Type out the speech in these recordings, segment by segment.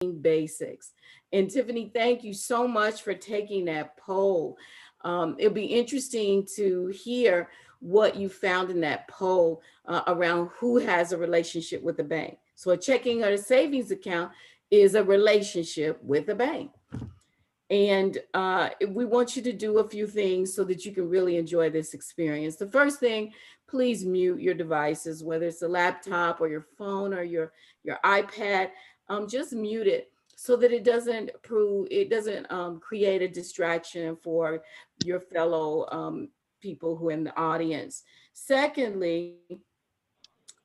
basics. And Tiffany, thank you so much for taking that poll. It'll be interesting to hear what you found in that poll around who has a relationship with the bank. So a checking or a savings account is a relationship with the bank. And we want you to do a few things so that you can really enjoy this experience. The first thing, please mute your devices, whether it's a laptop or your phone or your iPad. Just mute it so that it doesn't create a distraction for your fellow people who are in the audience. Secondly,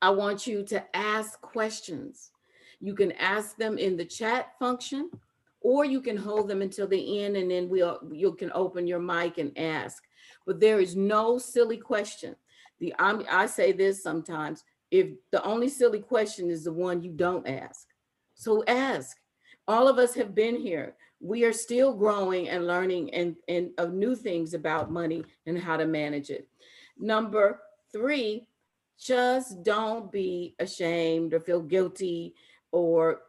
I want you to ask questions. You can ask them in the chat function, or you can hold them until the end, and then you can open your mic and ask. But there is no silly question. I say this sometimes: if the only silly question is the one you don't ask, so ask. All of us have been here. We are still growing and learning and of new things about money and how to manage it. Number three, just don't be ashamed or feel guilty or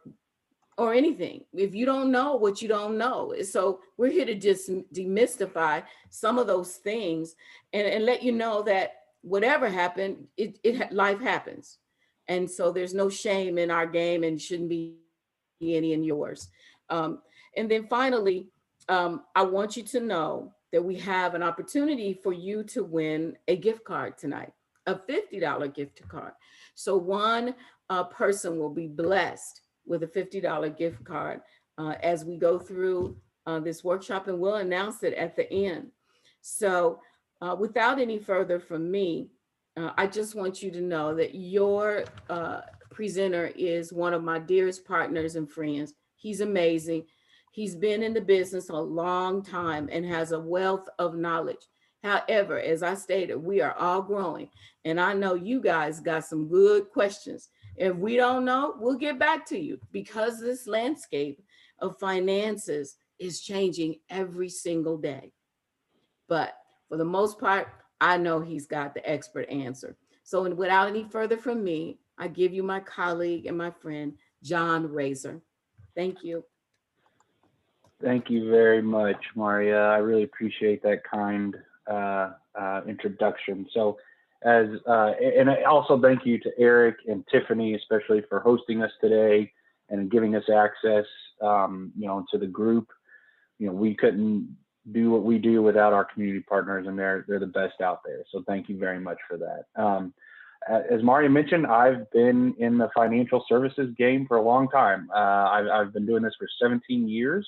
anything. If you don't know what you don't know. So we're here to just demystify some of those things and let you know that whatever happened, life happens. And so there's no shame in our game and shouldn't be any in yours. And then finally, I want you to know that we have an opportunity for you to win a gift card tonight, a $50 gift card. So one person will be blessed with a $50 gift card as we go through this workshop, and we'll announce it at the end. So without any further from me, I just want you to know that your presenter is one of my dearest partners and friends. He's amazing. He's been in the business a long time and has a wealth of knowledge. However, as I stated, we are all growing, and I know you guys got some good questions. If we don't know, we'll get back to you because this landscape of finances is changing every single day. But for the most part, I know he's got the expert answer. So, and without any further from me, I give you my colleague and my friend, John Razor. Thank you. Thank you very much, Maria. I really appreciate that kind introduction. So, and I also thank you to Eric and Tiffany, especially for hosting us today and giving us access, to the group. We couldn't do what we do without our community partners, and they're the best out there. So thank you very much for that. As Maria mentioned, I've been in the financial services game for a long time. I've been doing this for 17 years.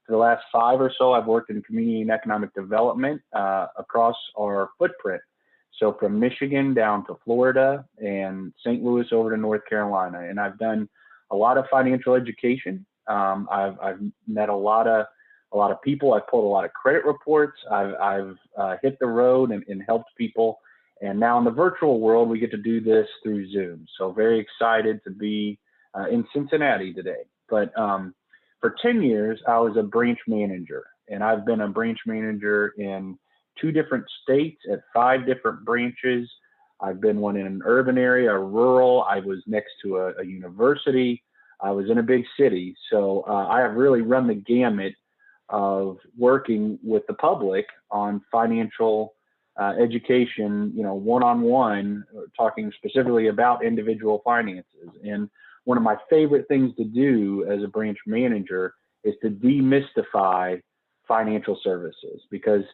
For the last 5 or so, I've worked in community and economic development across our footprint. So from Michigan down to Florida and St. Louis over to North Carolina. And I've done a lot of financial education. I've met a lot of people. I've pulled a lot of credit reports. I've hit the road and helped people. And now in the virtual world, we get to do this through Zoom. So very excited to be in Cincinnati today. But for 10 years, I was a branch manager, and I've been a branch manager in 2 different states at 5 different branches. I've been one in an urban area, a rural. I was next to a university. I was in a big city. So I have really run the gamut of working with the public on financial education, one-on-one, talking specifically about individual finances. And one of my favorite things to do as a branch manager is to demystify financial services, because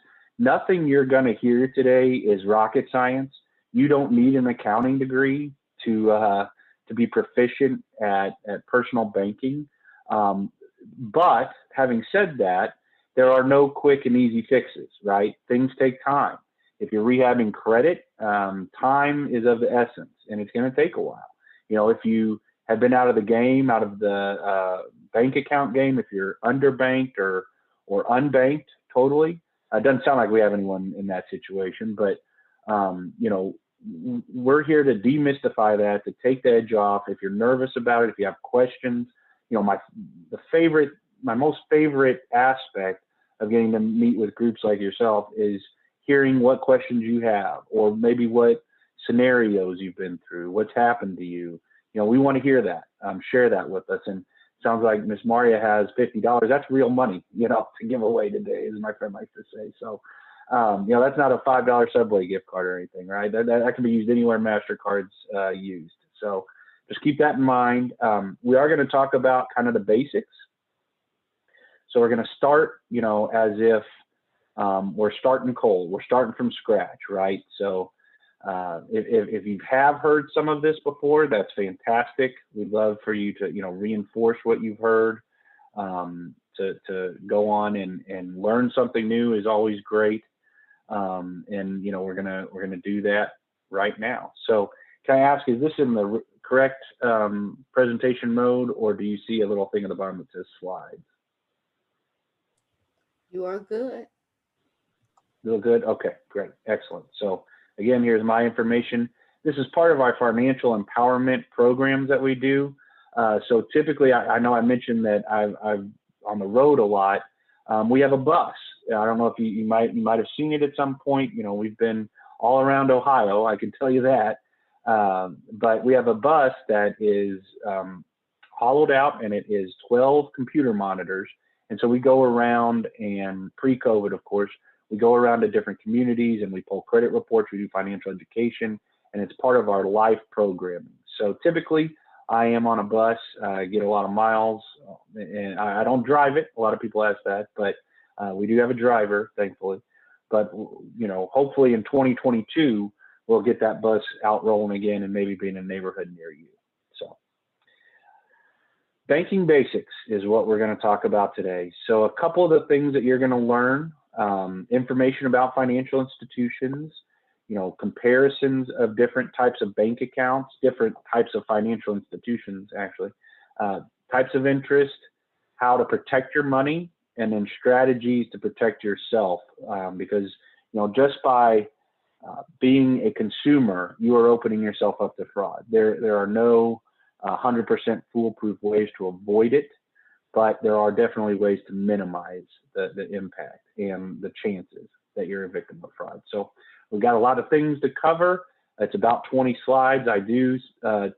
nothing you're going to hear today is rocket science. You don't need an accounting degree to be proficient at personal banking. But having said that, there are no quick and easy fixes, right? Things take time. If you're rehabbing credit, time is of the essence, and it's going to take a while. If you have been out of the game, out of the bank account game, if you're underbanked or unbanked totally, it doesn't sound like we have anyone in that situation, but we're here to demystify that, to take the edge off. If you're nervous about it, if you have questions, my most favorite aspect of getting to meet with groups like yourself is hearing what questions you have, or maybe what scenarios you've been through, what's happened to you. We want to hear that, share that with us. And sounds like Miss Maria has $50. That's real money, to give away today, as my friend likes to say. So, that's not a $5 Subway gift card or anything, right? That can be used anywhere MasterCard's used. So just keep that in mind. We are going to talk about kind of the basics. So we're going to start, as if we're starting cold. We're starting from scratch, right? So if you have heard some of this before, that's fantastic. We'd love for you to, reinforce what you've heard. To go on and learn something new is always great. And we're gonna do that right now. So can I ask, is this in the correct presentation mode, or do you see a little thing at the bottom that says slides? You are good. Real good. Okay, great, excellent. So again, here's my information. This is part of our financial empowerment programs that we do. So typically, I know I mentioned that I've on the road a lot. We have a bus. I don't know if you might have seen it at some point. We've been all around Ohio, I can tell you that. But we have a bus that is hollowed out, and it is 12 computer monitors. And so we go around, and pre-COVID, of course, we go around to different communities and we pull credit reports. We do financial education, and it's part of our life programming. So typically, I am on a bus, get a lot of miles, and I don't drive it. A lot of people ask that, but we do have a driver, thankfully. But, hopefully in 2022, we'll get that bus out rolling again and maybe be in a neighborhood near you. So banking basics is what we're going to talk about today. So a couple of the things that you're going to learn, information about financial institutions, comparisons of different types of bank accounts, different types of financial institutions, actually, types of interest, how to protect your money, and then strategies to protect yourself. Because, just by being a consumer, you are opening yourself up to fraud. There are no 100% foolproof ways to avoid it, but there are definitely ways to minimize the impact and the chances that you're a victim of fraud. So we've got a lot of things to cover. It's about 20 slides. I do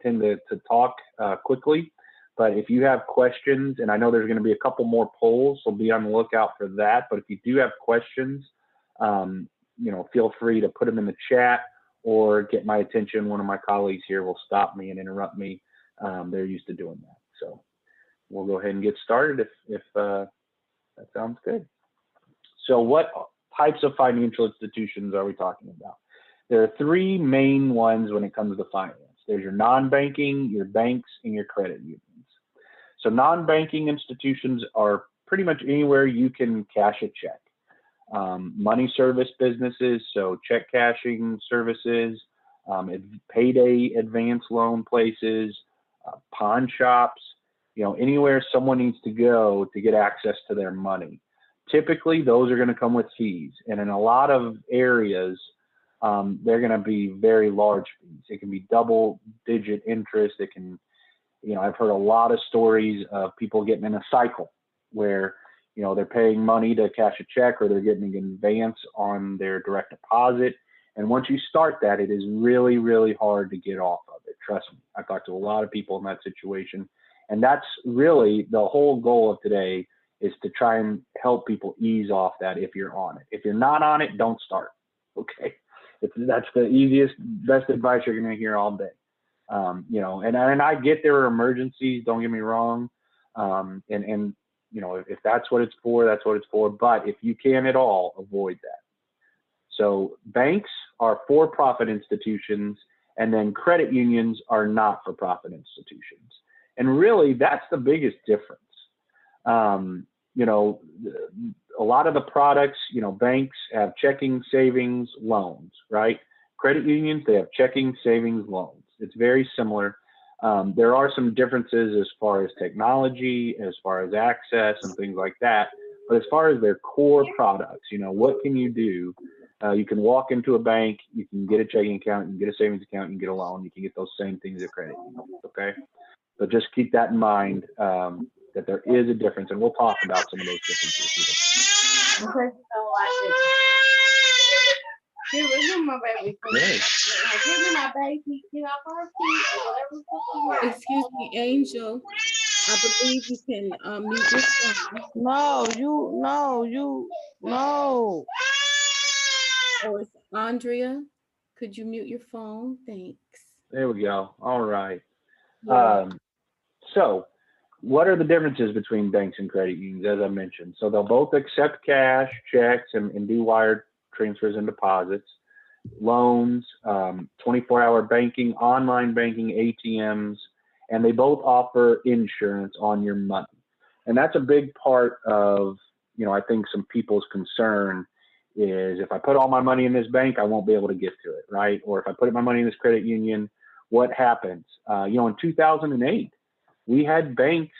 tend to talk quickly, but if you have questions, and I know there's going to be a couple more polls, so be on the lookout for that. But if you do have questions, feel free to put them in the chat or get my attention. One of my colleagues here will stop me and interrupt me. They're used to doing that. So we'll go ahead and get started if that sounds good. So what types of financial institutions are we talking about? There are three main ones when it comes to finance. There's your non-banking, your banks, and your credit unions. So non-banking institutions are pretty much anywhere you can cash a check. Money service businesses, so check cashing services, payday advance loan places, pawn shops, anywhere someone needs to go to get access to their money. Typically, those are going to come with fees. And in a lot of areas, they're going to be very large fees. It can be double-digit interest. It can, I've heard a lot of stories of people getting in a cycle where, they're paying money to cash a check, or they're getting an advance on their direct deposit. And once you start that, it is really, really hard to get off of it. Trust me. I've talked to a lot of people in that situation. And that's really the whole goal of today, is to try and help people ease off that if you're on it. If you're not on it, don't start, okay? That's the easiest, best advice you're gonna hear all day. And I get there are emergencies, don't get me wrong. If that's what it's for, that's what it's for. But if you can at all, avoid that. So banks are for-profit institutions, and then credit unions are not-for-profit institutions. And really, that's the biggest difference. A lot of the products, banks have checking, savings, loans, right? Credit unions, they have checking, savings, loans. It's very similar. There are some differences as far as technology, as far as access and things like that. But as far as their core products, what can you do? You can walk into a bank, you can get a checking account, you can get a savings account, you can get a loan, you can get those same things at credit unions, okay? But just keep that in mind, that there is a difference, and we'll talk about some of those differences here. Okay. Give me my baby. Give me my baby. Excuse me, Angel. I believe you can mute your phone. No. Or it's Andrea. Could you mute your phone? Thanks. There we go. All right. You're welcome. Um, so, what are the differences between banks and credit unions, as I mentioned? So, they'll both accept cash, checks, and do wire transfers and deposits, loans, 24-hour banking, online banking, ATMs, and they both offer insurance on your money. And that's a big part of, I think some people's concern is if I put all my money in this bank, I won't be able to get to it, right? Or if I put my money in this credit union, what happens? In 2008, we had banks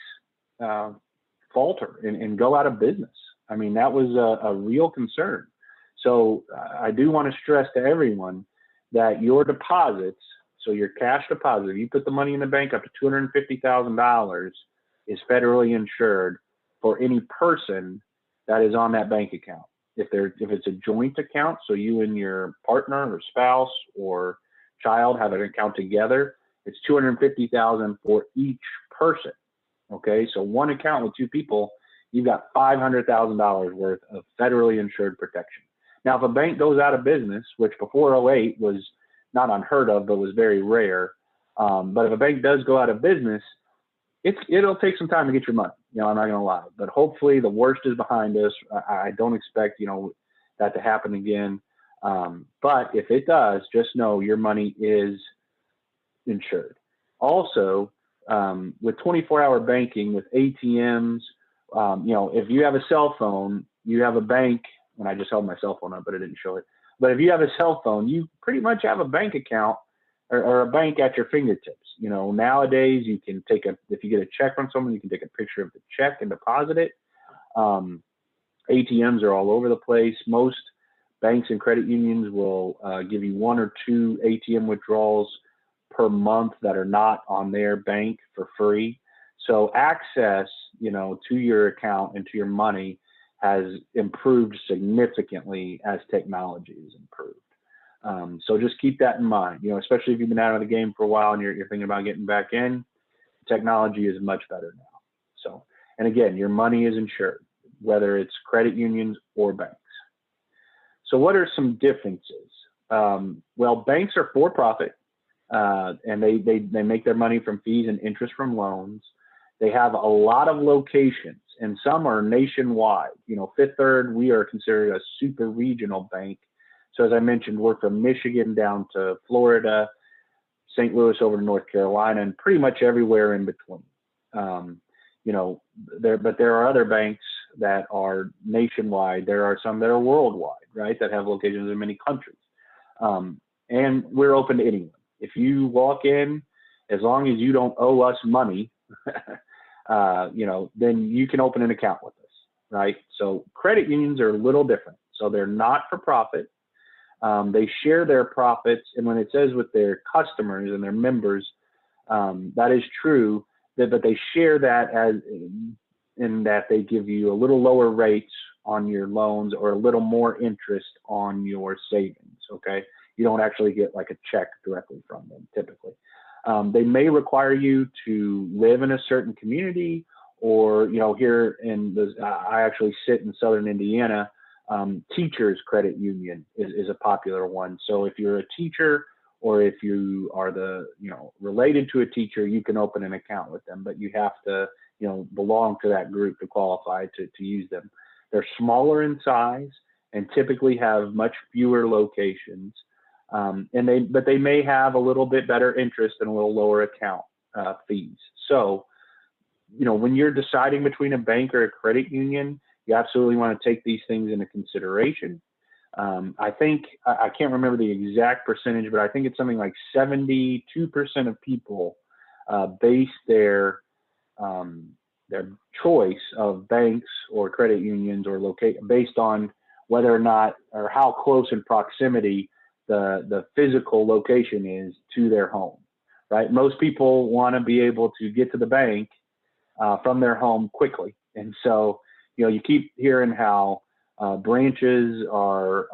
uh, falter and go out of business. I mean, that was a real concern. So I do want to stress to everyone that your deposits, so your cash deposit, if you put the money in the bank up to $250,000, is federally insured for any person that is on that bank account. If it's a joint account, so you and your partner or spouse or child have an account together, it's $250,000 for each person. Okay, so one account with two people, you've got $500,000 worth of federally insured protection. Now, if a bank goes out of business, which before '08 was not unheard of, but was very rare, but if a bank does go out of business, it'll take some time to get your money. I'm not going to lie, but hopefully the worst is behind us. I don't expect that to happen again. But if it does, just know your money is insured. Also, with 24-hour banking, with ATMs, if you have a cell phone, you have a bank. And I just held my cell phone up, but it didn't show it. But if you have a cell phone, you pretty much have a bank account or a bank at your fingertips. Nowadays you can if you get a check from someone, you can take a picture of the check and deposit it. ATMs are all over the place. Most banks and credit unions will give you one or two ATM withdrawals per month that are not on their bank for free. So access, to your account and to your money has improved significantly as technology has improved. So just keep that in mind, especially if you've been out of the game for a while and you're thinking about getting back in, technology is much better now. So, and again, your money is insured, whether it's credit unions or banks. So what are some differences? Well, banks are for profit, and they make their money from fees and interest from loans. They have a lot of locations, and some are nationwide. Fifth Third, we are considered a super regional bank. So as I mentioned, we're from Michigan down to Florida, St. Louis over to North Carolina, and pretty much everywhere in between. But there are other banks that are nationwide. There are some that are worldwide, right, that have locations in many countries. And we're open to anyone. If you walk in, as long as you don't owe us money, then you can open an account with us, right? So credit unions are a little different. So they're not for profit. They share their profits, and when it says with their customers and their members, that is true. But they share that as in that they give you a little lower rates on your loans or a little more interest on your savings. Okay, you don't actually get like a check directly from them typically. They may require you to live in a certain community, or here I actually sit in Southern Indiana. Teachers Credit Union is a popular one. So if you're a teacher or if you are related to a teacher, you can open an account with them, but you have to, belong to that group to qualify to use them. They're smaller in size and typically have much fewer locations. But they may have a little bit better interest and a little lower account fees. So, when you're deciding between a bank or a credit union, you absolutely want to take these things into consideration. I think, I can't remember the exact percentage, but I think it's something like 72% of people base their choice of banks or credit unions or based on whether or not or how close in proximity the physical location is to their home, right? Most people want to be able to get to the bank from their home quickly. And so, you keep hearing how branches are,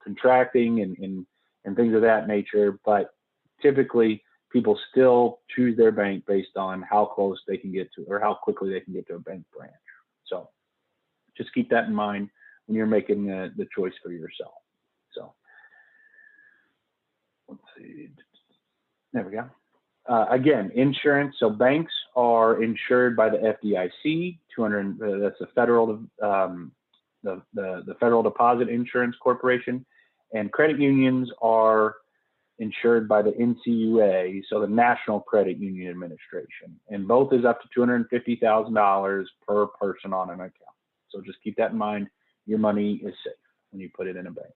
contracting and things of that nature. But typically people still choose their bank based on how close they can get to, or how quickly they can get to a bank branch. So just keep that in mind when you're making the choice for yourself. So let's see. There we go. Again, insurance. So banks are insured by the FDIC. 200. That's the federal, the Federal Deposit Insurance Corporation, and credit unions are insured by the NCUA, so the National Credit Union Administration, and both is up to $250,000 per person on an account. So just keep that in mind. Your money is safe when you put it in a bank.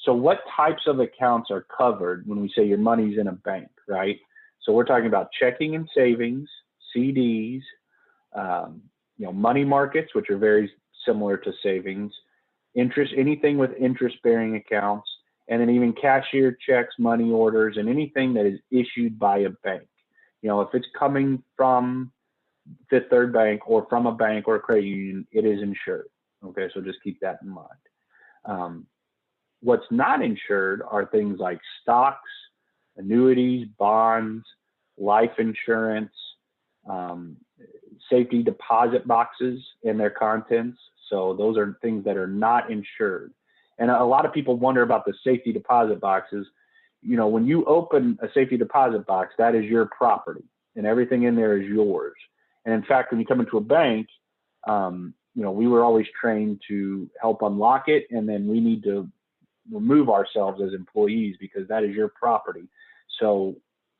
So what types of accounts are covered when we say your money's in a bank, right? So we're talking about checking and savings, CDs, money markets, which are very similar to savings, interest, anything with interest-bearing accounts, and then even cashier checks, money orders, and anything that is issued by a bank. If it's coming from Fifth Third Bank or from a bank or a credit union, it is insured. Okay, so just keep that in mind. What's not insured are things like stocks, annuities, bonds, life insurance, safety deposit boxes and their contents. So those are things that are not insured. And a lot of people wonder about the safety deposit boxes. When you open a safety deposit box, that is your property and everything in there is yours. And in fact, when you come into a bank, we were always trained to help unlock it, and then we need to remove ourselves as employees because that is your property. So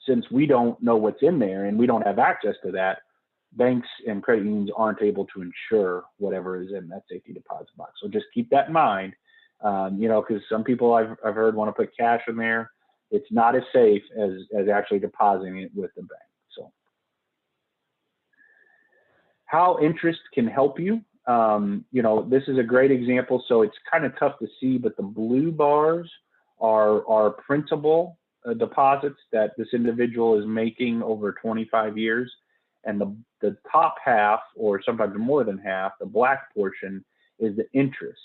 since we don't know what's in there and we don't have access to that, banks and credit unions aren't able to insure whatever is in that safety deposit box. So just keep that in mind, because some people I've heard want to put cash in there. It's not as safe as actually depositing it with the bank. So how interest can help you. This is a great example. So it's kind of tough to see, but the blue bars are principal deposits that this individual is making over 25 years. And the top half, or sometimes more than half, the black portion, is the interest.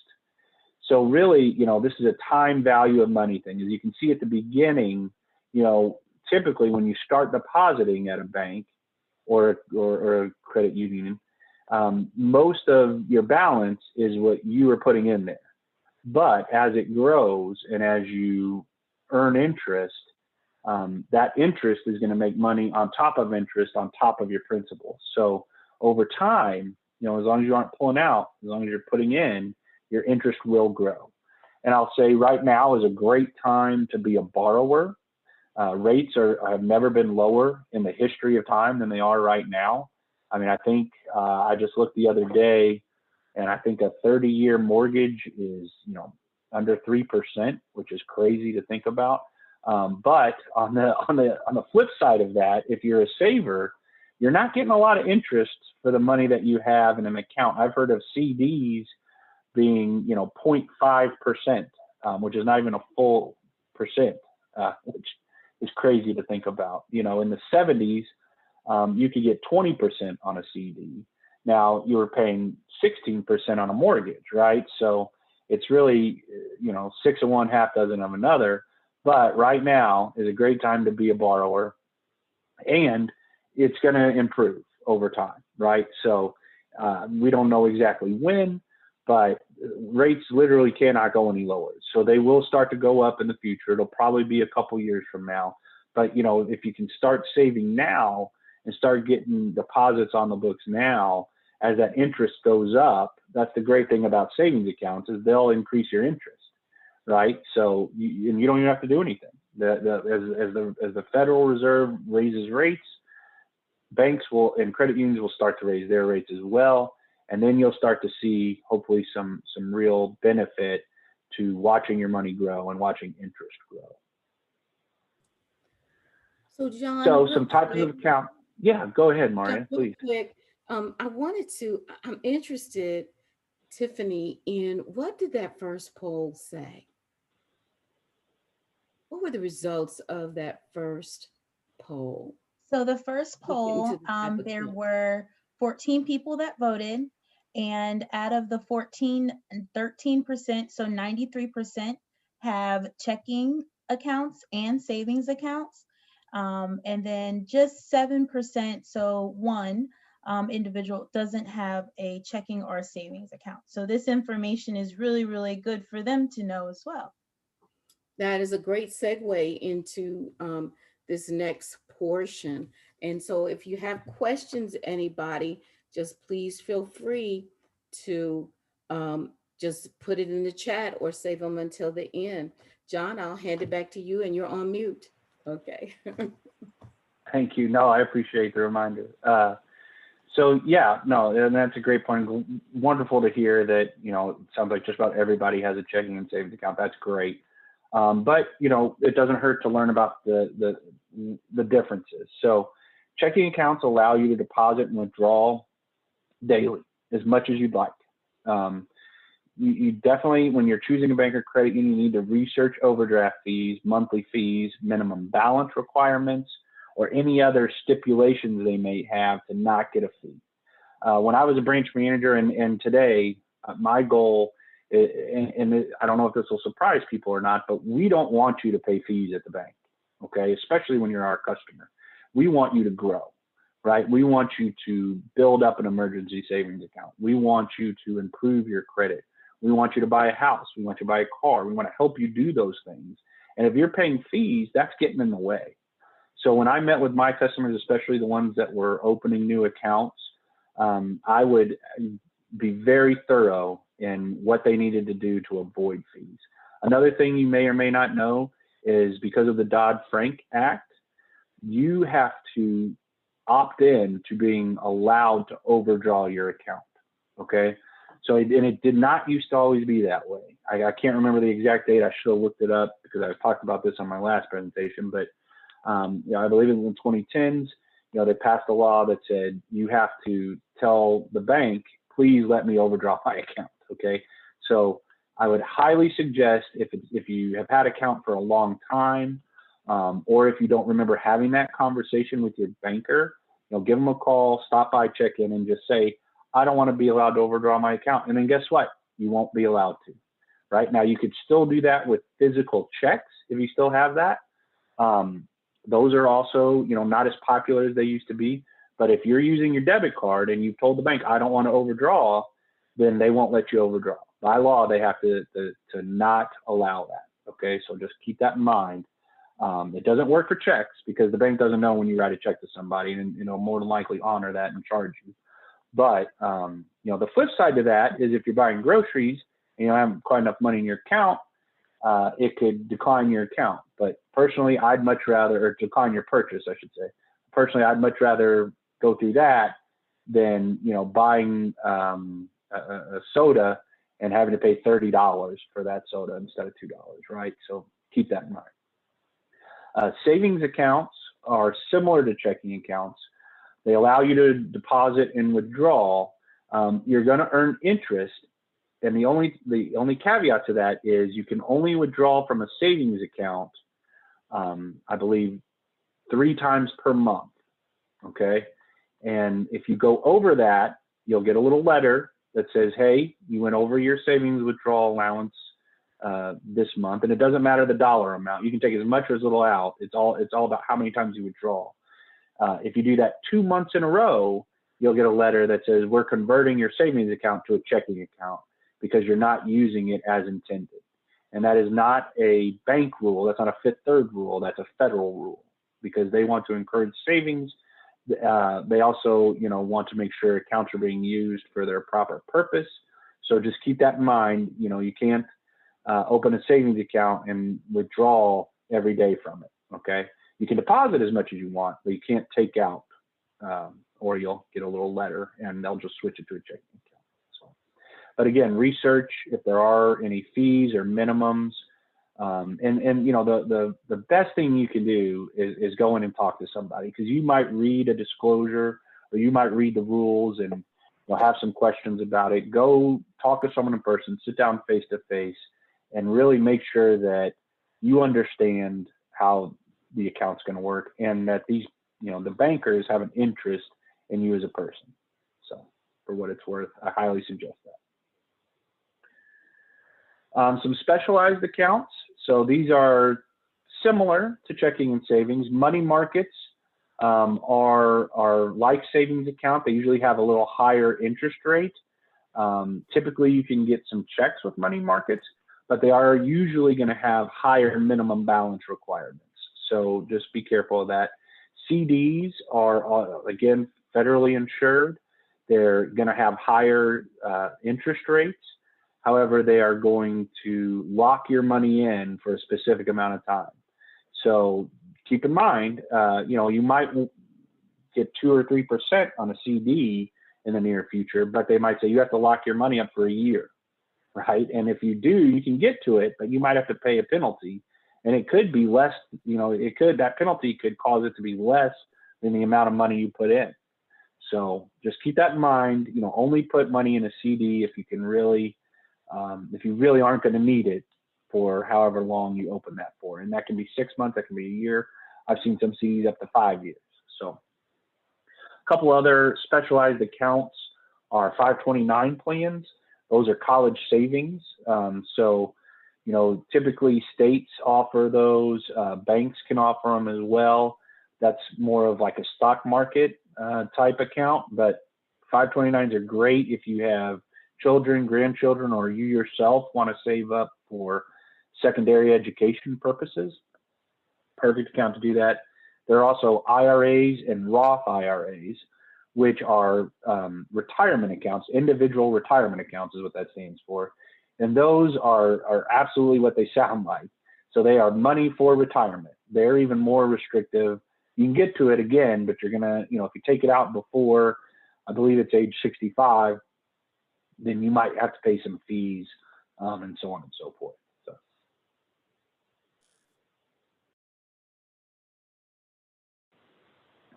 So really, this is a time value of money thing. As you can see at the beginning, typically when you start depositing at a bank or a credit union, most of your balance is what you are putting in there. But as it grows and as you earn interest, that interest is going to make money on top of interest on top of your principal. So over time, as long as you aren't pulling out, as long as you're putting in, your interest will grow. And I'll say right now is a great time to be a borrower. Rates have never been lower in the history of time than they are right now. I mean, I think I just looked the other day, and I think a 30-year mortgage is, under 3%, which is crazy to think about. But on the flip side of that, if you're a saver, you're not getting a lot of interest for the money that you have in an account. I've heard of CDs being, 0.5%, which is not even a full percent, which is crazy to think about. In the 70s, you could get 20% on a CD. Now you were paying 16% on a mortgage, right? So it's really, 6 of one, half dozen of another. But right now is a great time to be a borrower, and it's going to improve over time, right? So we don't know exactly when, but rates literally cannot go any lower. So they will start to go up in the future. It'll probably be a couple years from now. But, if you can start saving now and start getting deposits on the books now, as that interest goes up, that's the great thing about savings accounts is they'll increase your interest, right? So you don't even have to do anything. As the Federal Reserve raises rates, banks and credit unions will start to raise their rates as well. And then you'll start to see hopefully some real benefit to watching your money grow and watching interest grow. So John, So real some types quick, of account. Yeah, go ahead, John, Maria, real please. quick, I'm interested, Tiffany, in what did that first poll say? What were the results of that first poll? So the first Look into poll, the type of there account. were 14 people that voted, and out of the 14, 13%, so 93% have checking accounts and savings accounts. And then just 7%, so one individual doesn't have a checking or a savings account. So this information is really, really good for them to know as well. That is a great segue into this next portion. And so if you have questions, anybody, just please feel free to just put it in the chat or save them until the end. John, I'll hand it back to you and you're on mute. Okay. Thank you. No, I appreciate the reminder. So yeah, no, and that's a great point. Wonderful to hear that, you know, it sounds like just about everybody has a checking and savings account. That's great. But, you know, it doesn't hurt to learn about the differences. So checking accounts allow you to deposit and withdraw daily as much as you'd like. You definitely, when you're choosing a bank or credit union, you need to research overdraft fees, monthly fees, minimum balance requirements, or any other stipulations they may have to not get a fee. When I was a branch manager and today, my goal, and I don't know if this will surprise people or not, but we don't want you to pay fees at the bank, okay? Especially when you're our customer. We want you to grow, right? We want you to build up an emergency savings account. We want you to improve your credit. We want you to buy a house. We want you to buy a car. We want to help you do those things. And if you're paying fees, that's getting in the way. So when I met with my customers, especially the ones that were opening new accounts, I would be very thorough in what they needed to do to avoid fees. Another thing you may or may not know is because of the Dodd-Frank Act, you have to opt in to being allowed to overdraw your account, okay? So, and it did not used to always be that way. I can't remember the exact date. I should have looked it up because I talked about this on my last presentation, but you know, I believe in the 2010s, you know, they passed a law that said you have to tell the bank, please let me overdraw my account, okay? So I would highly suggest if you have had an account for a long time, or if you don't remember having that conversation with your banker, you know, give them a call, stop by, check in, and just say, I don't want to be allowed to overdraw my account. And then guess what? You won't be allowed to, right? Now, you could still do that with physical checks if you still have that. Those are also, you know, not as popular as they used to be. But if you're using your debit card and you've told the bank, I don't want to overdraw, then they won't let you overdraw. By law, they have to not allow that. Okay, so just keep that in mind. It doesn't work for checks because the bank doesn't know when you write a check to somebody, and you know, more than likely honor that and charge you. But you know, the flip side to that is if you're buying groceries and you don't have quite enough money in your account, it could decline your account. But personally, I'd much rather, or decline your purchase, I should say. Personally, I'd much rather go through that than, you know, buying a soda and having to pay $30 for that soda instead of $2, right? So keep that in mind. Savings accounts are similar to checking accounts. They allow you to deposit and withdraw. You're going to earn interest, and the only caveat to that is you can only withdraw from a savings account, I believe, 3 times per month. Okay, and if you go over that, you'll get a little letter that says, hey, you went over your savings withdrawal allowance this month, and it doesn't matter the dollar amount. You can take as much or as little out. It's all about how many times you withdraw. If you do that 2 months in a row, you'll get a letter that says we're converting your savings account to a checking account because you're not using it as intended. And that is not a bank rule. That's not a Fifth Third rule. That's a federal rule because they want to encourage savings. They also, you know, want to make sure accounts are being used for their proper purpose. So just keep that in mind. You know, you can't open a savings account and withdraw every day from it. Okay, you can deposit as much as you want, but you can't take out, or you'll get a little letter and they'll just switch it to a checking account. So, but again, research if there are any fees or minimums. And you know, the best thing you can do is go in and talk to somebody, because you might read a disclosure or you might read the rules and you'll have some questions about it. Go talk to someone in person, sit down face to face, and really make sure that you understand how the account's going to work and that these, you know, the bankers have an interest in you as a person. So for what it's worth, I highly suggest that. Some specialized accounts. So these are similar to checking and savings. Money markets are like savings account. They usually have a little higher interest rate. Typically, you can get some checks with money markets, but they are usually going to have higher minimum balance requirements. So just be careful of that. CDs are, again, federally insured. They're going to have higher interest rates. However, they are going to lock your money in for a specific amount of time. So keep in mind, you might get 2 or 3% on a CD in the near future, but they might say you have to lock your money up for a year, right? And if you do, you can get to it, but you might have to pay a penalty, and it could be less. That penalty could cause it to be less than the amount of money you put in. So just keep that in mind. Only put money in a CD if you can really, if you really aren't going to need it for however long you open that for. And that can be 6 months, that can be a year. I've seen some CDs up to 5 years. So a couple other specialized accounts are 529 plans. Those are college savings. Typically states offer those. Banks can offer them as well. That's more of like a stock market type account, but 529s are great if you have children, grandchildren, or you yourself want to save up for secondary education purposes. Perfect account to do that. There are also IRAs and Roth IRAs, which are retirement accounts. Individual retirement accounts is what that stands for. And those are absolutely what they sound like. So they are money for retirement. They're even more restrictive. You can get to it again, but you're going to, if you take it out before, I believe it's age 65, then you might have to pay some fees and so on and so forth. So.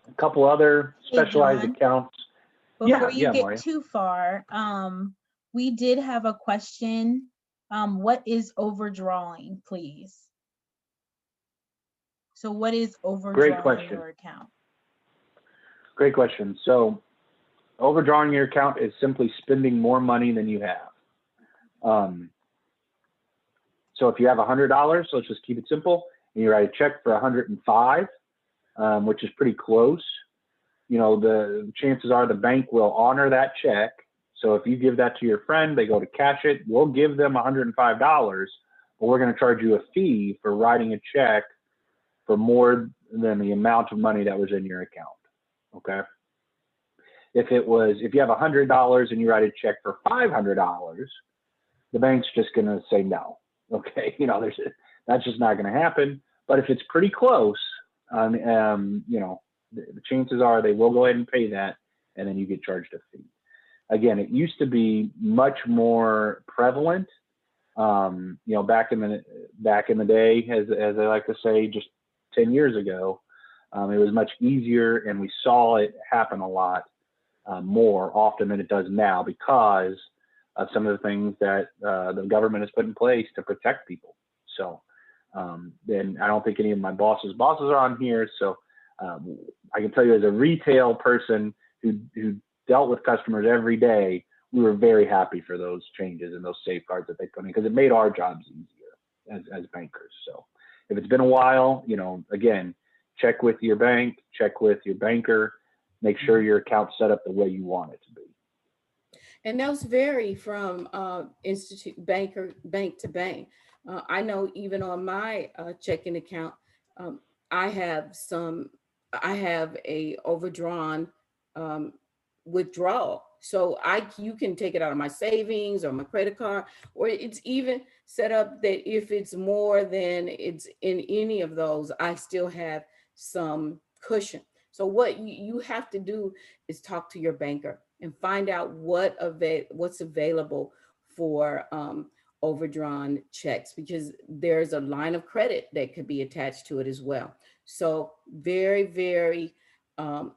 A couple other specialized Hey, John, accounts. before you get Maria. too far, we did have a question. What is overdrawing, please? So what is overdrawing your account? Great question. So overdrawing your account is simply spending more money than you have. So if you have $100, let's just keep it simple, and you write a check for 105, which is pretty close. The chances are the bank will honor that check. So if you give that to your friend, they go to cash it, we'll give them $105, but we're going to charge you a fee for writing a check for more than the amount of money that was in your account. Okay. If you have $100 and you write a check for $500, the bank's just going to say no. Okay. That's just not going to happen. But if it's pretty close, the chances are they will go ahead and pay that, and then you get charged a fee. Again, it used to be much more prevalent, back in the day, as I like to say, just 10 years ago. It was much easier, and we saw it happen a lot more often than it does now because of some of the things that the government has put in place to protect people. So then I don't think any of my bosses are on here. So I can tell you, as a retail person who dealt with customers every day, we were very happy for those changes and those safeguards that they put in, because it made our jobs easier as bankers. So if it's been a while, again, check with your bank, check with your banker, make sure your account's set up the way you want it to be. And those vary from bank to bank. I know even on my checking account, I have a overdrawn withdrawal. So you can take it out of my savings or my credit card, or it's even set up that if it's more than it's in any of those, I still have some cushion. So what you have to do is talk to your banker and find out what's available for overdrawn checks, because there's a line of credit that could be attached to it as well. So very, very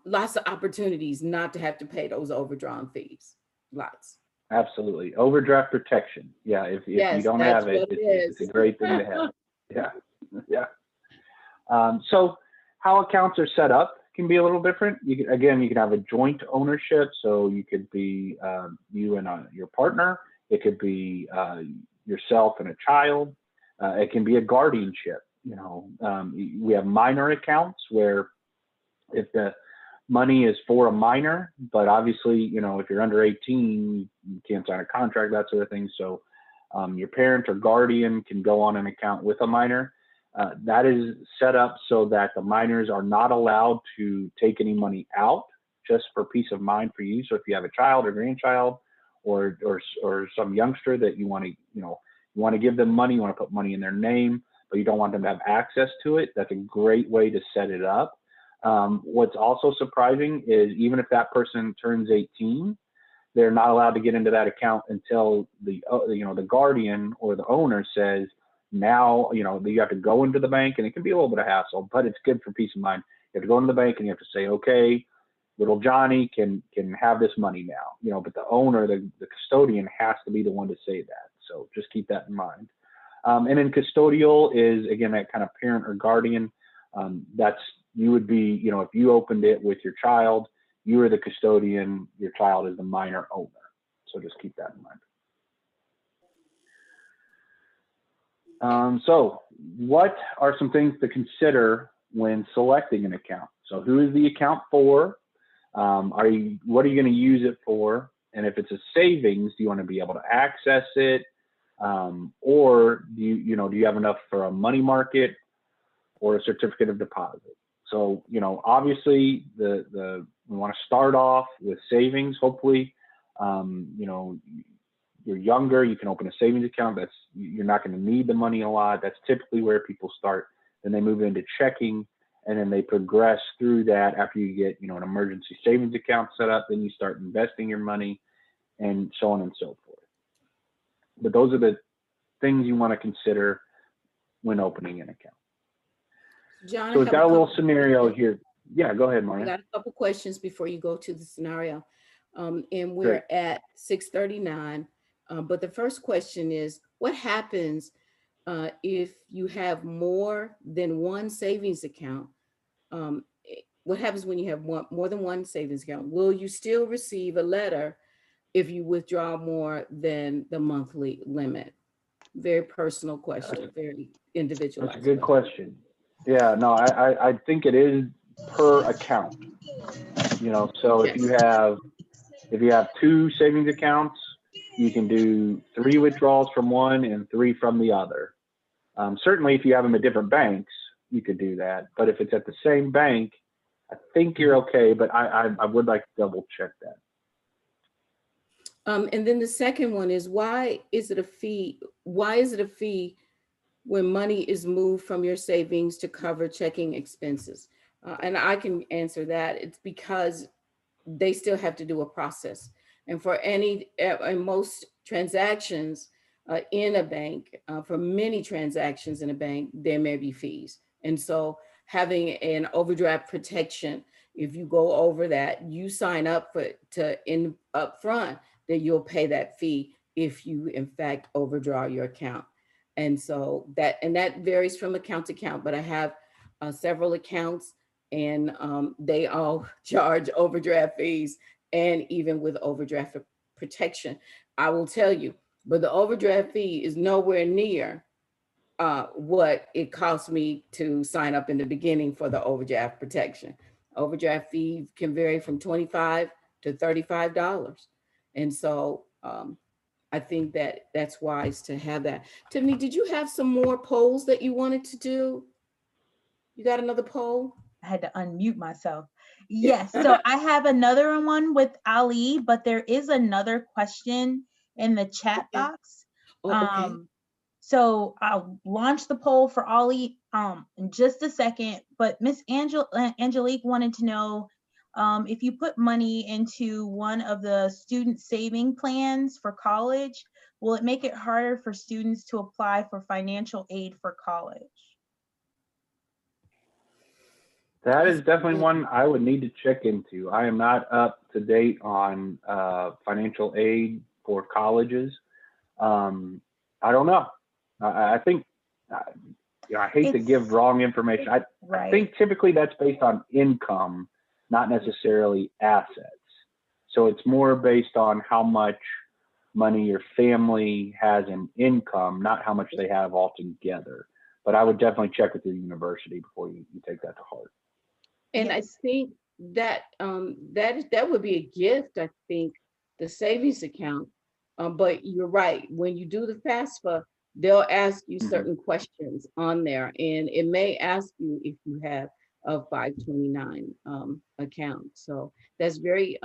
lots of opportunities not to have to pay those overdrawn fees. Lots. Absolutely. Overdraft protection. Yeah. If you don't have it, it's a great thing to have. Yeah. Yeah. So how accounts are set up can be a little different. You can have a joint ownership. So you could be you and your partner. It could be yourself and a child. It can be a guardianship. we have minor accounts where if the money is for a minor, but obviously, if you're under 18, you can't sign a contract, that sort of thing. So your parent or guardian can go on an account with a minor. That is set up so that the minors are not allowed to take any money out, just for peace of mind for you. So if you have a child or grandchild or some youngster that you want to give them money, you want to put money in their name, but you don't want them to have access to it, that's a great way to set it up. What's also surprising is even if that person turns 18, they're not allowed to get into that account until the guardian or the owner says, now, you have to go into the bank, and it can be a little bit of hassle, but it's good for peace of mind. You have to go into the bank and you have to say, okay, little Johnny can have this money now, but the owner, the custodian, has to be the one to say that. So just keep that in mind. And then custodial is, again, that kind of parent or guardian. You would be, if you opened it with your child, you are the custodian, your child is the minor owner. So just keep that in mind. So what are some things to consider when selecting an account? So who is the account for? What are you going to use it for? And if it's a savings, do you want to be able to access it? Or do you have enough for a money market or a certificate of deposit? So, obviously we want to start off with savings. Hopefully, you're younger, you can open a savings account. You're not going to need the money a lot. That's typically where people start. Then they move into checking, and then they progress through that after you get, an emergency savings account set up. Then you start investing your money, and so on and so forth. But those are the things you want to consider when opening an account. John, So we've got a little scenario here. Yeah, go ahead, Maria. I got a couple questions before you go to the scenario. And we're Great. at 6:39. But the first question is, what happens if you have more than one savings account? What happens when you have more than one savings account? Will you still receive a letter if you withdraw more than the monthly limit? Very personal question, very individualized. That's a good question. Yeah, no, I think it is per account. So Yes. if you have two savings accounts, you can do 3 withdrawals from one and 3 from the other. Certainly, if you have them at different banks, you could do that. But if it's at the same bank, I think you're okay. But I would like to double check that. And then the second one is, why is it a fee? Why is it a fee when money is moved from your savings to cover checking expenses? And I can answer that. It's because they still have to do a process. And for in most transactions in a bank, for many transactions in a bank, there may be fees. And so having an overdraft protection, if you go over that, you sign up up front that you'll pay that fee if you in fact overdraw your account. And so that varies from account to account, but I have several accounts, and they all charge overdraft fees, and even with overdraft protection, I will tell you, but the overdraft fee is nowhere near what it cost me to sign up in the beginning for the overdraft protection. Overdraft fee can vary from $25 to $35. And so I think that that's wise to have that. Tiffany, did you have some more polls that you wanted to do? You got another poll? I had to unmute myself. Yes, so I have another one with Ali, but there is another question in the chat box. Okay. So I'll launch the poll for Ali in just a second, but Miss Angelique wanted to know if you put money into one of the student saving plans for college, will it make it harder for students to apply for financial aid for college? That is definitely one I would need to check into. I am not up to date on financial aid for colleges. I don't know. I think, I hate to give wrong information. I think typically that's based on income, not necessarily assets. So it's more based on how much money your family has in income, not how much they have altogether. but I would definitely check with the university before you take that to heart. And I Yes. think that that would be a gift, I think, the savings account. But you're right. When you do the FAFSA, they'll ask you Mhm. certain questions on there, and it may ask you if you have a 529 account. So that's very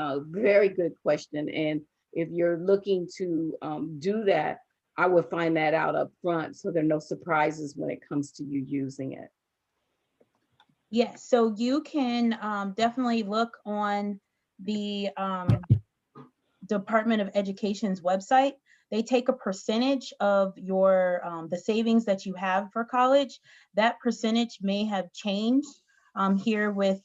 good question. And if you're looking to do that, I would find that out up front so there are no surprises when it comes to you using it. Yes, so you can definitely look on the Department of Education's website. They take a percentage of your the savings that you have for college. That percentage may have changed here with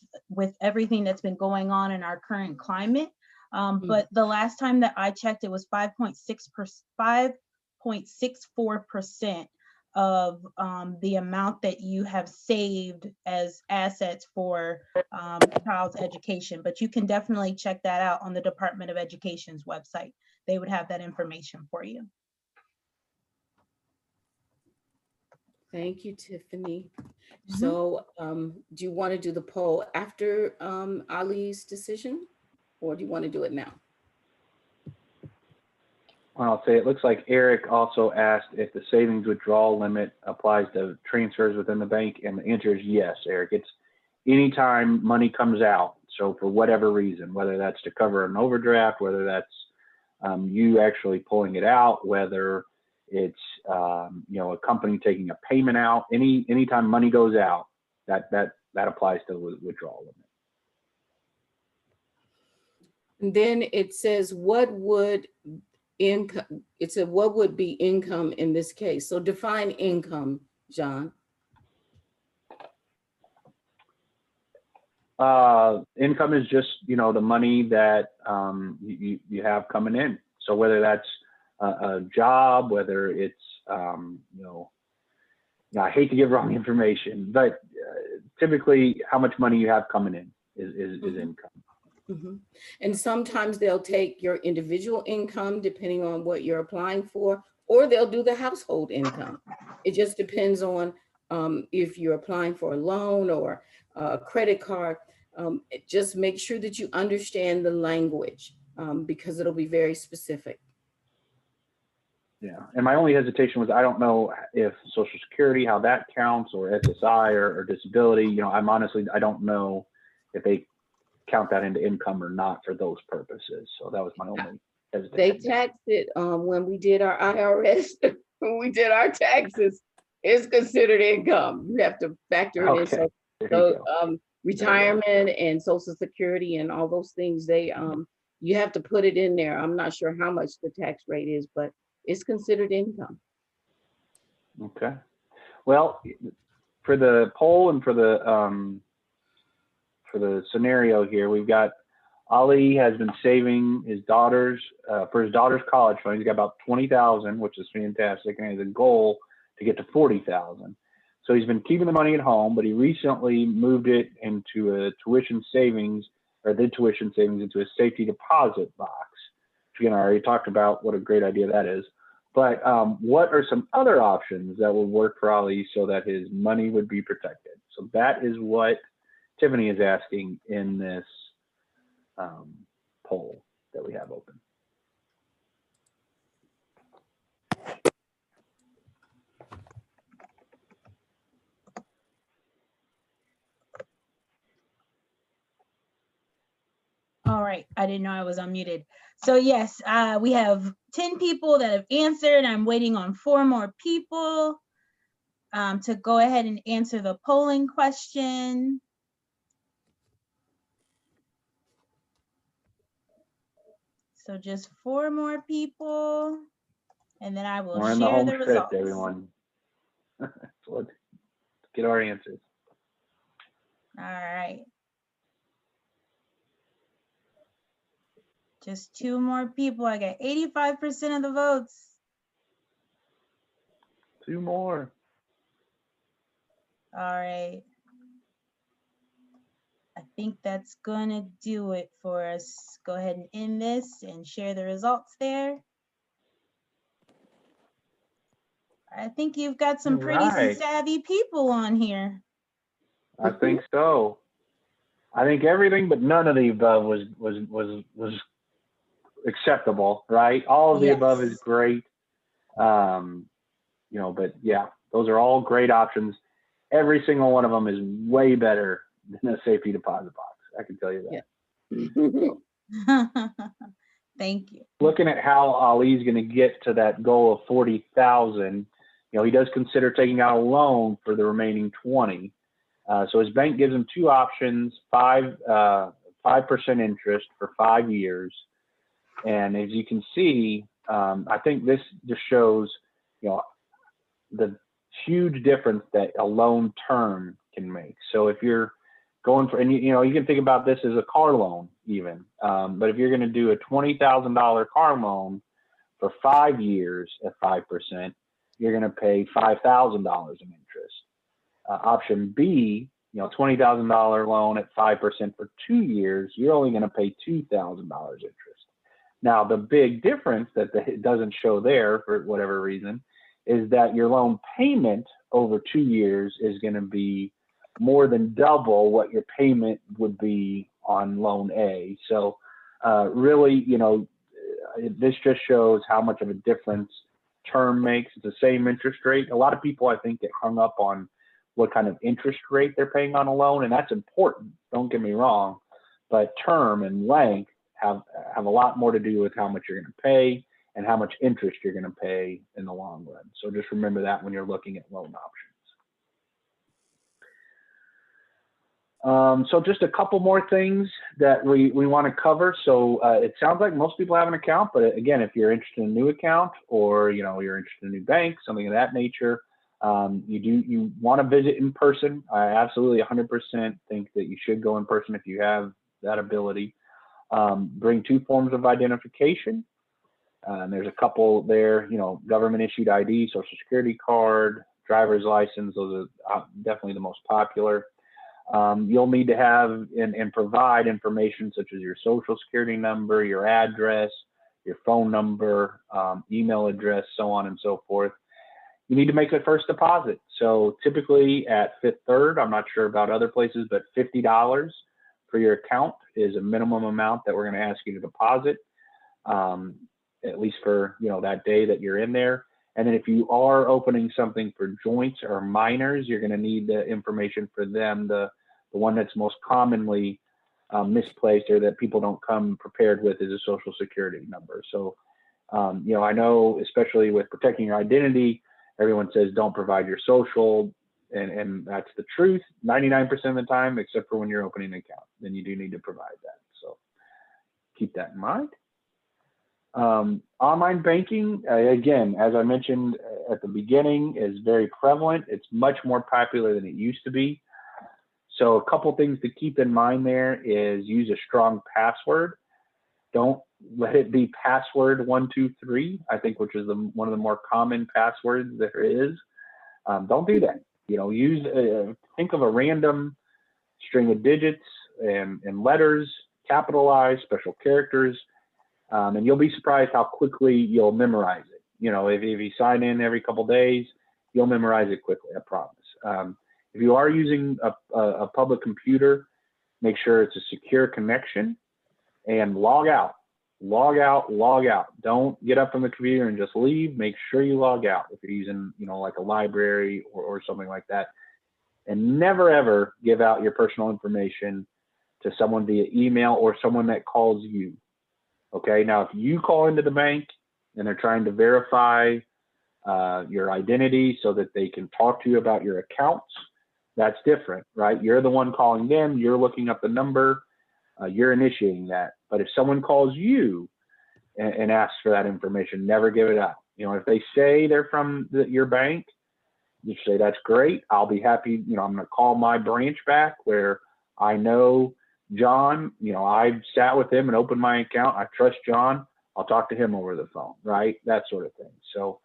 everything that's been going on in our current climate. But the last time that I checked, it was 5.64% of the amount that you have saved as assets for child's education. But you can definitely check that out on the Department of Education's website. They would have that information for you. Thank you, Tiffany. Mhm. So, do you want to do the poll after Ali's decision, or do you want to do it now? Well, I'll say it looks like Eric also asked if the savings withdrawal limit applies to transfers within the bank, and the answer is yes, Eric. It's anytime money comes out. So for whatever reason, whether that's to cover an overdraft, whether that's you actually pulling it out, whether it's a company taking a payment out, anytime money goes out, that applies to the withdrawal limit. And then it says, what would income? It said, what would be income in this case? So define income, John. Income is just the money that you have coming in. So whether that's a job, whether it's I hate to give wrong information, but typically how much money you have coming in is income. Mm-hmm. And sometimes they'll take your individual income depending on what you're applying for, or they'll do the household income. It just depends on if you're applying for a loan or a credit card. Just make sure that you understand the language because it'll be very specific. Yeah, and my only hesitation was I don't know if Social Security, how that counts, or SSI or disability. I'm honestly, I don't know if they count that into income or not for those purposes. So that was my only hesitation. They taxed it when we did our IRS, when we did our taxes, it's considered income. You have to factor it in. So retirement and Social Security and all those things, you have to put it in there. I'm not sure how much the tax rate is, but it's considered income. Okay. Well, for the poll and for the scenario here, we've got Ali has been saving his daughter's for his daughter's college fund. He's got about 20,000, which is fantastic, and he has a goal to get to 40,000. So he's been keeping the money at home, but he recently moved it into a tuition savings, or the tuition savings into a safety deposit box. Which, again, I already talked about what a great idea that is. But what are some other options that will work for Ali so that his money would be protected? So that is what Tiffany is asking in this poll that we have open. All right, I didn't know I was unmuted. So yes, we have 10 people that have answered. I'm waiting on 4 more people to go ahead and answer the polling question. So just 4 more people, and then I will We're in the share home the stretch, results. everyone. So let's get our answers. All right. Just 2 more people. I got 85% of the votes. 2 more. All right. I think that's gonna do it for us. Go ahead and end this and share the results there. All I think you've got some pretty Right. savvy people on here. I think so. I think everything but none of the above was acceptable, right? All of the above is Yes. great. But yeah, those are all great options. Every single one of them is way better than a safety deposit box. I can tell you that. Yeah. Thank you. Looking at how Ali's going to get to that goal of 40,000, he does consider taking out a loan for the remaining 20. So his bank gives him two options: 5% interest for 5 years. And as you can see, I think this just shows, the huge difference that a loan term can make. So if you're going for, and you can think about this as a car loan even, but if you're going to do a $20,000 car loan for 5 years at 5%, you're going to pay $5,000 in interest. Option B, $20,000 loan at 5% for 2 years, you're only going to pay $2,000 interest. Now, the big difference that it doesn't show there for whatever reason is that your loan payment over 2 years is going to be more than double what your payment would be on loan A. So really, this just shows how much of a difference term makes. It's the same interest rate. A lot of people, I think, get hung up on what kind of interest rate they're paying on a loan, and that's important. Don't get me wrong, but term and length have a lot more to do with how much you're going to pay and how much interest you're going to pay in the long run. So just remember that when you're looking at loan options. So just a couple more things that we want to cover. So it sounds like most people have an account, but again, if you're interested in a new account or you're interested in a new bank, something of that nature, you want to visit in person. I absolutely 100% think that you should go in person if you have that ability. Bring 2 forms of identification. There's a couple there, government issued ID, social security card, driver's license. Those are definitely the most popular. You'll need to have and provide information such as your social security number, your address, your phone number, email address, so on and so forth. You need to make a first deposit. So typically at Fifth Third, I'm not sure about other places, but $50 for your account is a minimum amount that we're going to ask you to deposit, at least for that day that you're in there. And then if you are opening something for joints or minors, you're going to need the information for them. The one that's most commonly misplaced or that people don't come prepared with is a social security number. So, I know, especially with protecting your identity, everyone says don't provide your social, and that's the truth 99% of the time, except for when you're opening an account. Then you do need to provide that. So keep that in mind. Online banking, again, as I mentioned at the beginning, is very prevalent. It's much more popular than it used to be. So a couple things to keep in mind there is use a strong password. Don't let it be password 123, I think, which is one of the more common passwords there is. Don't do that. Think of a random string of digits and letters, capitalized, special characters. And you'll be surprised how quickly you'll memorize it. If you sign in every couple of days, you'll memorize it quickly, I promise. If you are using a public computer, make sure it's a secure connection and log out. Log out, log out. Don't get up from the computer and just leave. Make sure you log out if you're using, like a library or something like that. And never, ever give out your personal information to someone via email or someone that calls you. Okay, now if you call into the bank and they're trying to verify your identity so that they can talk to you about your accounts, that's different, right? You're the one calling them, you're looking up the number, you're initiating that. But if someone calls you and asks for that information, never give it out. If they say they're from your bank, you say, that's great. I'll be happy. I'm going to call my branch back where I know John, I sat with him and opened my account. I trust John. I'll talk to him over the phone, right? That sort of thing. So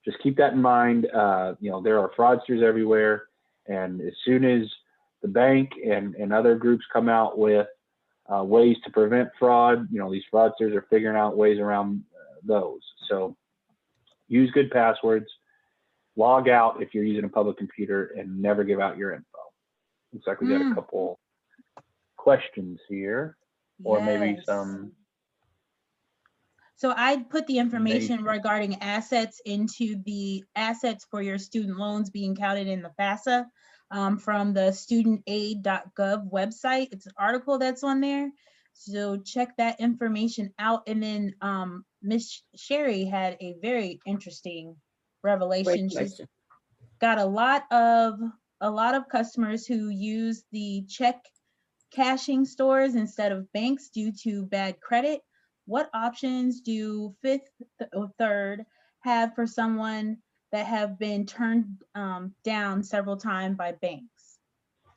just keep that in mind. There are fraudsters everywhere. And as soon as the bank and other groups come out with ways to prevent fraud, these fraudsters are figuring out ways around those. So use good passwords. log out if you're using a public computer, and never give out your info. Looks like we got a couple questions here, or maybe Yes. some. So I put the information regarding assets into the assets for your student loans being counted in the FAFSA from the studentaid.gov website. It's an article that's on there. So check that information out. And then Miss Sherry had a very interesting revelation. Great She's question. got a lot of customers who use the check cashing stores instead of banks due to bad credit. What options do Fifth or Third have for someone that have been turned down several times by banks?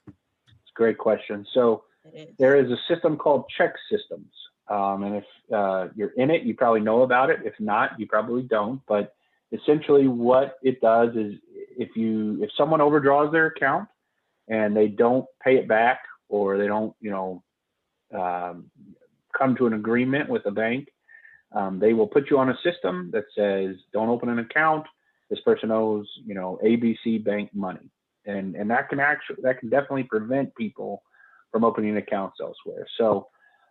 It's a great question. So there is a system called Check Systems. And if you're in it, you probably know about it. If not, you probably don't. But essentially what it does is if someone overdraws their account and they don't pay it back, or they don't, come to an agreement with the bank, they will put you on a system that says, don't open an account. This person owes, ABC Bank money. And that can definitely prevent people from opening accounts elsewhere. So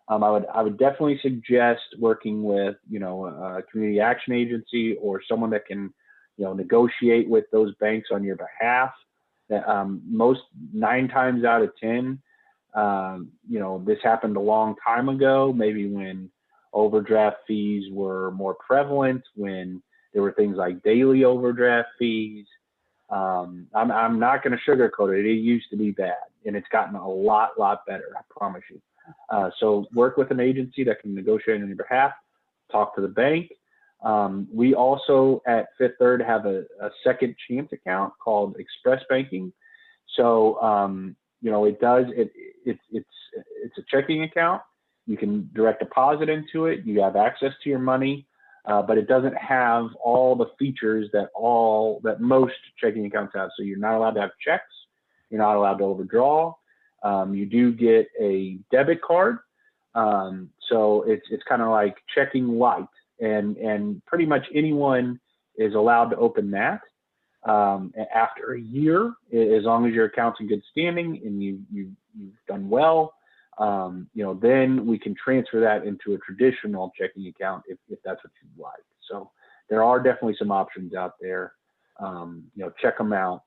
I would definitely suggest working with, a community action agency or someone that can, negotiate with those banks on your behalf. Most 9 times out of 10, this happened a long time ago, maybe when overdraft fees were more prevalent, when there were things like daily overdraft fees. I'm not going to sugarcoat it. It used to be bad, and it's gotten a lot better, I promise you. So work with an agency that can negotiate on your behalf, talk to the bank. We also at Fifth Third have a second chance account called Express Banking. So, it's a checking account. You can direct deposit into it. You have access to your money, but it doesn't have all the features that most checking accounts have. So you're not allowed to have checks. You're not allowed to overdraw. You do get a debit card. So it's kind of like checking light, and pretty much anyone is allowed to open that. After a year, as long as your account's in good standing and you've done well, then we can transfer that into a traditional checking account if that's what you'd like. So there are definitely some options out there. Check them out.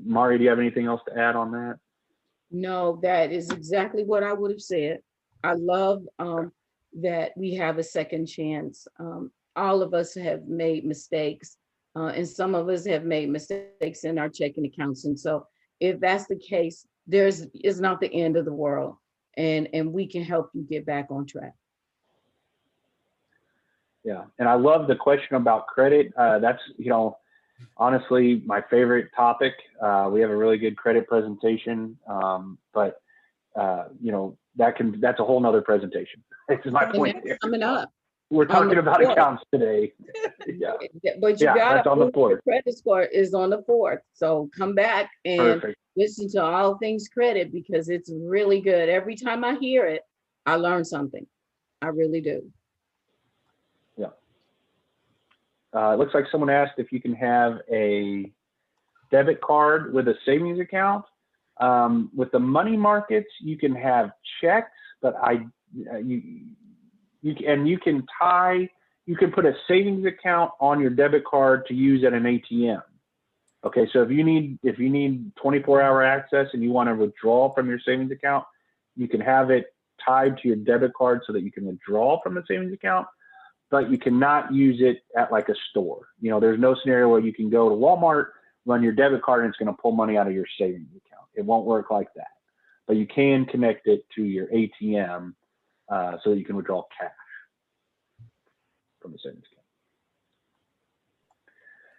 Mari, do you have anything else to add on that? No, that is exactly what I would have said. I love that we have a second chance. All of us have made mistakes. And some of us have made mistakes in our checking accounts. And so if that's the case, it's not the end of the world. And we can help you get back on track. Yeah. And I love the question about credit. That's, honestly, my favorite topic. We have a really good credit presentation. But that's a whole nother presentation. This is my point here. Coming up. We're talking about accounts today. Yeah. But you got that's on the 4th. Credit score is on the 4th. So come back and listen to All Things Credit, because it's really good. Every time I hear it, I learn something. I really do. Yeah. It looks like someone asked if you can have a debit card with a savings account. With the money markets, you can have checks, but you can put a savings account on your debit card to use at an ATM. Okay, so if you need 24-hour access and you want to withdraw from your savings account, you can have it tied to your debit card so that you can withdraw from the savings account, but you cannot use it at like a store. There's no scenario where you can go to Walmart, run your debit card, and it's going to pull money out of your savings account. It won't work like that, but you can connect it to your ATM so that you can withdraw cash from the savings account.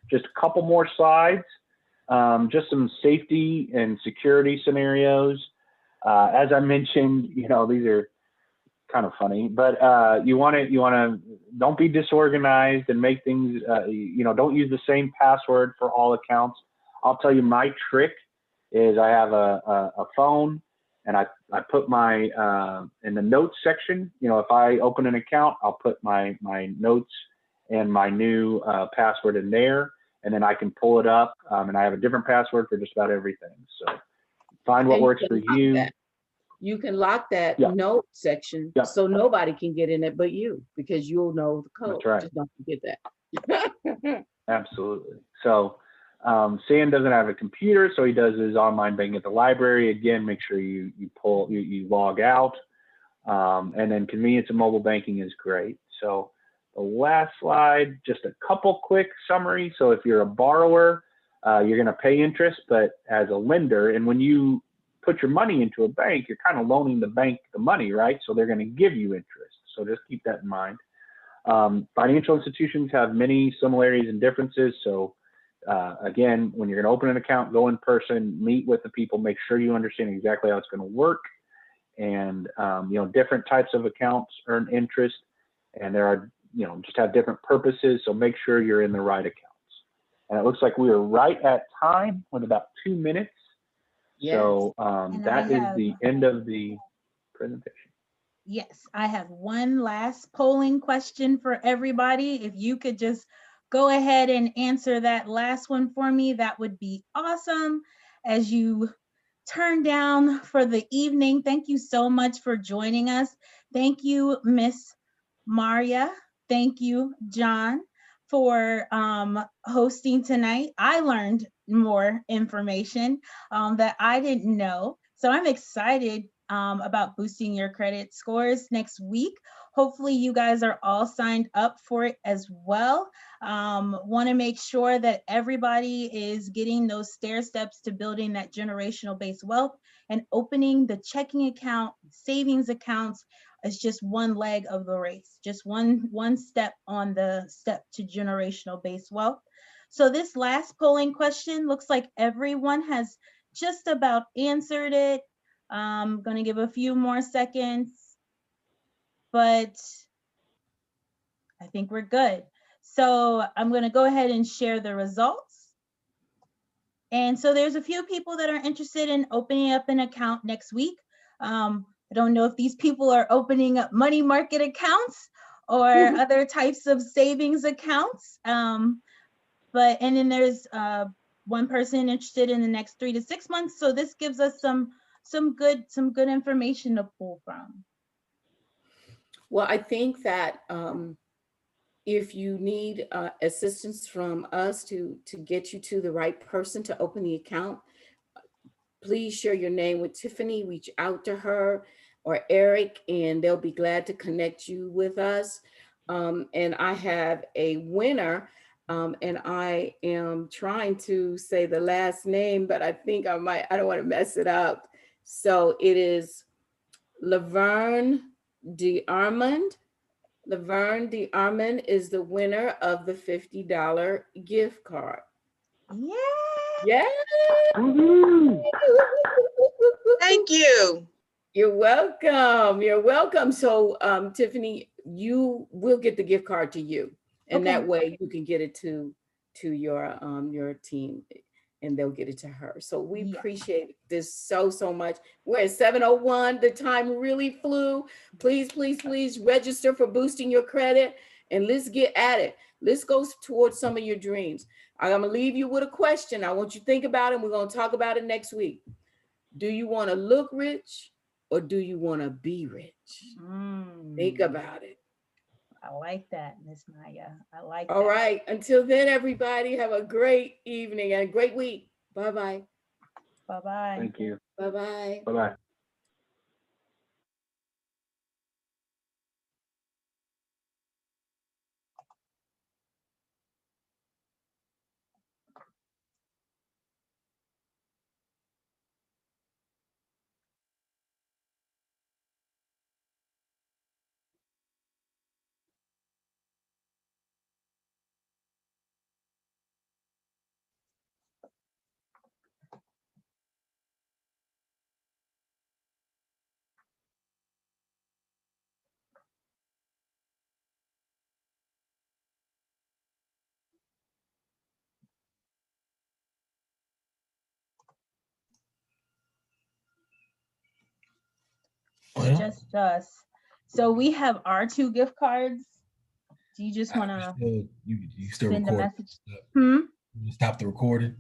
Just a couple more slides, just some safety and security scenarios. As I mentioned, these are kind of funny, but you want to don't be disorganized and make things, don't use the same password for all accounts. I'll tell you, my trick is I have a phone, and I put my in the notes section. If I open an account, I'll put my notes and my new password in there. and then I can pull it up, and I have a different password for just about everything. So find what And you works for can lock you. that. You can lock that Yeah. note section Yeah. so nobody can get in it but you, because you'll know the code. That's right. Just don't forget that. Absolutely. So Sam doesn't have a computer, so he does his online banking at the library. Again, make sure you log out, and then convenience of mobile banking is great. So the last slide, just a couple quick summaries. So if you're a borrower, you're going to pay interest, but as a lender, and when you put your money into a bank, you're kind of loaning the bank the money, right? So they're going to give you interest. So just keep that in mind. Financial institutions have many similarities and differences. So again, when you're going to open an account, go in person, meet with the people, make sure you understand exactly how it's going to work. And different types of accounts earn interest, and there are just have different purposes. So make sure you're in the right accounts. And it looks like we are right at time with about 2 minutes. Yes. So that is the end of the presentation. Yes, I have one last polling question for everybody. If you could just go ahead and answer that last one for me, that would be awesome. As you turn down for the evening, thank you so much for joining us. Thank you, Miss Maria. Thank you, John, for hosting tonight. I learned more information that I didn't know. So I'm excited about boosting your credit scores next week. Hopefully you guys are all signed up for it as well. Want to make sure that everybody is getting those stair steps to building that generational based wealth, and opening the checking account, savings accounts is just one leg of the race, just one step on the step to generational based wealth. So this last polling question looks like everyone has just about answered it. I'm going to give a few more seconds, but I think we're good. So I'm going to go ahead and share the results. And so there's a few people that are interested in opening up an account next week. I don't know if these people are opening up money market accounts or other types of savings accounts. And then there's one person interested in the next 3 to 6 months. So this gives us some good information to pull from. Well, I think that if you need assistance from us to get you to the right person to open the account, please share your name with Tiffany, reach out to her or Eric, and they'll be glad to connect you with us. And I have a winner, and I am trying to say the last name, but I think I don't want to mess it up. So it is Laverne DeArmond. Laverne DeArmond is the winner of the $50 gift card. Yeah. Yeah. Thank you. You're welcome. You're welcome. So, Tiffany, you will get the gift card to you, and Okay. that way you can get it to your team, and they'll get it to her. So we Yeah. appreciate this so much. We're at 7:01. The time really flew. Please, please, please register for boosting your credit, and let's get at it. Let's go towards some of your dreams. I'm gonna leave you with a question. I want you to think about it. We're gonna talk about it next week. Do you want to look rich, or do you want to be rich? Think about it. I like that, Miss Maya. I like All that. right. Until then, everybody, have a great evening and a great week. Bye-bye. Bye-bye. Thank you. Bye-bye. Bye-bye. Just us. So we have our 2 gift cards. Do you just want to you still send a record? message? Hmm? Stop the recording.